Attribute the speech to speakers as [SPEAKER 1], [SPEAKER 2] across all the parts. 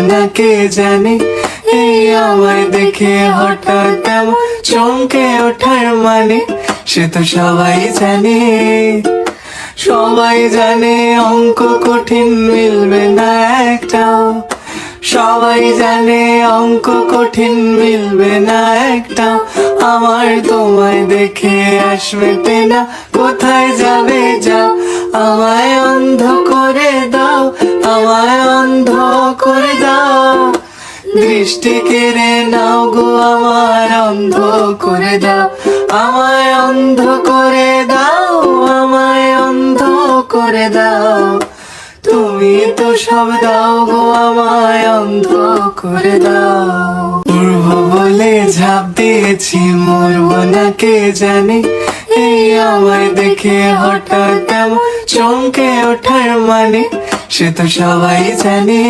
[SPEAKER 1] না কে জানে, এই আমায় দেখে হঠাৎ এমন চমকে ওঠার মানে, সে তো সবাই জানে। সবাই জানে অঙ্ক কঠিন মিলবে না একটাও, সবাই জানে অঙ্ক কঠিন মিলবে না একটাও। আমার তোমায় দেখে আসবে না, কোথায় যাবে যাও। আমায় অন্ধ করে দাও, আমায় অন্ধ করে দাও, দৃষ্টি কেড়ে নাও গো আমার, অন্ধ করে দাও। আমায় অন্ধ করে দাও, আমায় অন্ধ করে দাও, তুমি তো সব দাও গো আমায় অন্ধ করে দাও। উড়ব বলে ঝাঁপ দিয়েছি, মরব না কে জানে, এই আমায় দেখে হঠাৎ এমন চমকে ওঠার মানে, সে তো সবাই জানে।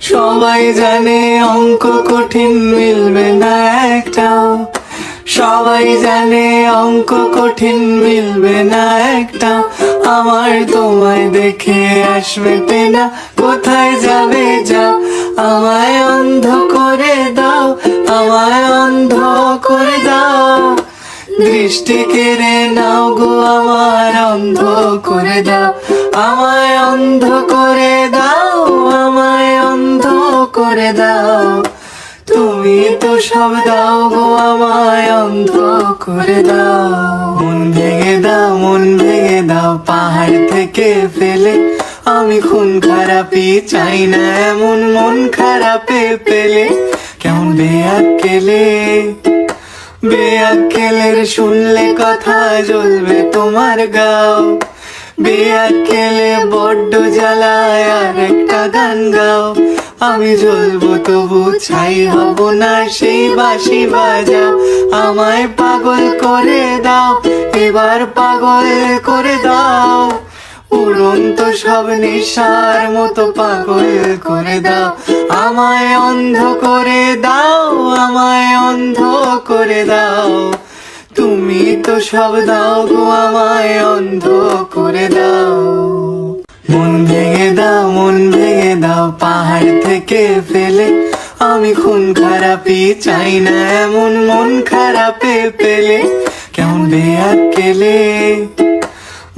[SPEAKER 1] সবাই জানে অঙ্ক কঠিন মিলবে না একটাও, সবাই জানে অঙ্ক কঠিন মিলবে না একটাও। আমার তোমায় দেখে আসবে না, কোথায় যাবে যাও। আমায় অন্ধ করে দাও, আমায় অন্ধ করে দাও, দৃষ্টি কেড়ে নাও গো আমার, অন্ধ করে দাও। আমায় অন্ধ করে দাও, আমায় অন্ধ করে দাও, তুমি তো সব দাও গো আমায় অন্ধ করে দাও। মন ভেঙে দাও, মন ভেঙে দাও, পাহাড় থেকে ফেলে। আমি খুন খারাপি চাই না এমন মন খারাপে পেলে, কেমন বেয়াক্কেলে। বেয়াক্কেলের শুনলে কথা জ্বলবে তোমার গাও, বেয়াক্কেলে বড্ড জ্বালায় আর একটা গান গাও। আমি জ্বলবো তবু ছাই হব না, সেই বাঁশি বাজাও। আমায় পাগল করে দাও, এবার পাগল করে দাও, উড়ন্ত সব নেশার মতো পাগল করে দাও। আমায় অন্ধ করে দাও, আমায় অন্ধ করে দাও, তুমি তো সব দাও গো আমায় অন্ধ করে দাও। মন ভেঙে দাও, মন ভেঙে দাও, পাহাড় থেকে ফেলে। আমি খুন খারাপি চাই না এমন মন খারাপে পেলে, কেমন বেয়াক্কেলে।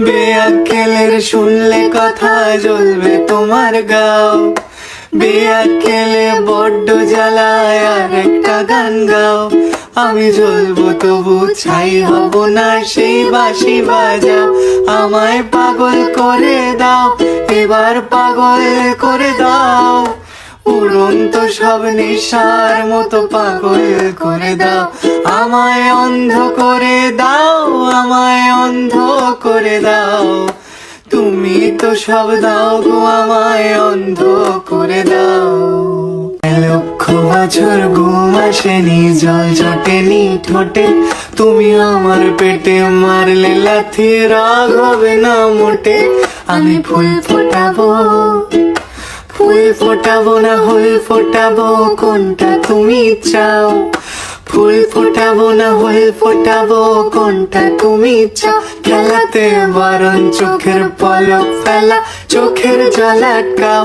[SPEAKER 1] বেয়াক্কেলের শুনলে কথা জ্বলবে তোমার গাও, বেয়াক্কেলে বড্ড জ্বালায় আর একটা গান গাও। আমি জ্বলবো তবু ছাই হব না, সেই বাঁশি বাজাও। আমায় পাগল করে দাও, এবার পাগল করে দাও, উড়ন্ত সব নেশার মতো পাগল করে দাও। আমায় অন্ধ করে দাও, আমায় অন্ধ করে দাও, তুমি তো সব দাও গো আমায় অন্ধ করে দাও। লক্ষ বছর ঘুম আসেনি, জল জটেনি ঠোঁটে, তুমি আমার পেটে মারলে লাথি, রাগ হবে না মোটে। আমি ফুল ফোটাবো, ফুল ফোটাবো না ফুল ফোটাবো, কোনটা তুমি চাও। ফুল ফোটাবো না ফুল ফোটাবো, কোনটা তুমি চাও। খেলাতে বারণ চোখের পলক ফেলা, চোখের জল আটকাও।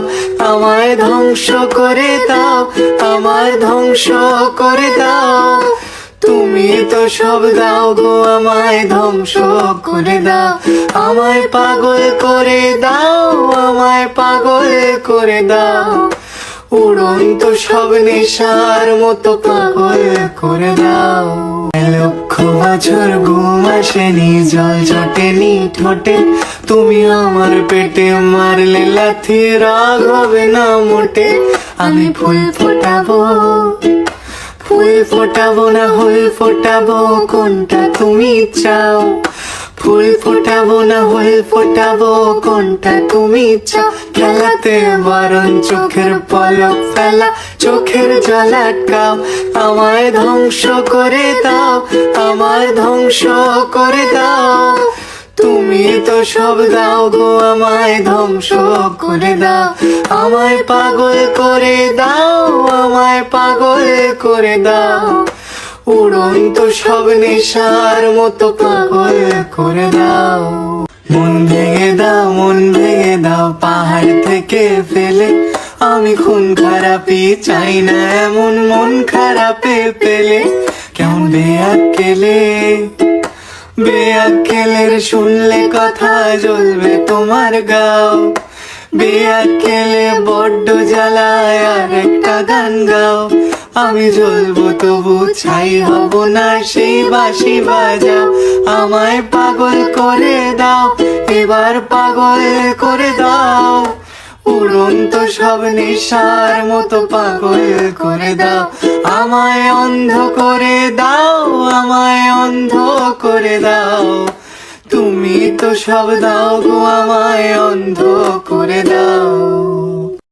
[SPEAKER 1] আমায় ধ্বংস করে দাও, আমায় ধ্বংস করে দাও, তুমি তো সব দাও গো আমায় ধ্বংস করে দাও। আমায় পাগল করে দাও, আমায় পাগল করে দাও, উড়ন্ত সব নেশার মতো পাগল করে দাও। লক্ষ বছর ঘুম আসেনি, জল জটেনি ঠোঁটে, তুমি আমার পেটে মারলে লাথি, রাগ হবে না মোটে। আমি ফুল ফোটাবো, ফুল ফোটাবো না ফুল ফোটাবো, কোনটা তুমি চাও। ফুল ফোটাবো না ফুল ফোটাবো, কোনটা তুমি চাও। খেলাতে বারণ চোখের পলক ফেলা, চোখের জল আটকাও। আমায় ধ্বংস করে দাও, আমায় ধ্বংস করে দাও, তুমি তো সব দাও গো আমায় ধ্বংস করে দাও। আমায় পাগল করে দাও, আমায় পাগল করে দাও, উড়ন্ত সব নেশার মতো পাগল করে দাও। মন ভেঙে দাও, মন ভেঙে দাও, পাহাড় থেকে ফেলে। আমি খুন খারাপি চাই না এমন মন খারাপে পেলে কেমন বেয়াক্কেলে বেয়াক্কেলের শুনলে কথা জ্বলবে তোমার গাও বেয়াক্কেলে বড্ড জ্বালায় আর একটা গান গাও আমি জ্বলবো তবু ছাই হব না সেই বাঁশি বাজাও আমায় পাগল করে দাও এবার পাগল করে দাও উড়ন্ত সব নেশার মতো পাগল করে দাও আমায় অন্ধ করে দাও আমায় অন্ধ করে দাও তুমি তো সব দাও গো আমায় অন্ধ করে দাও।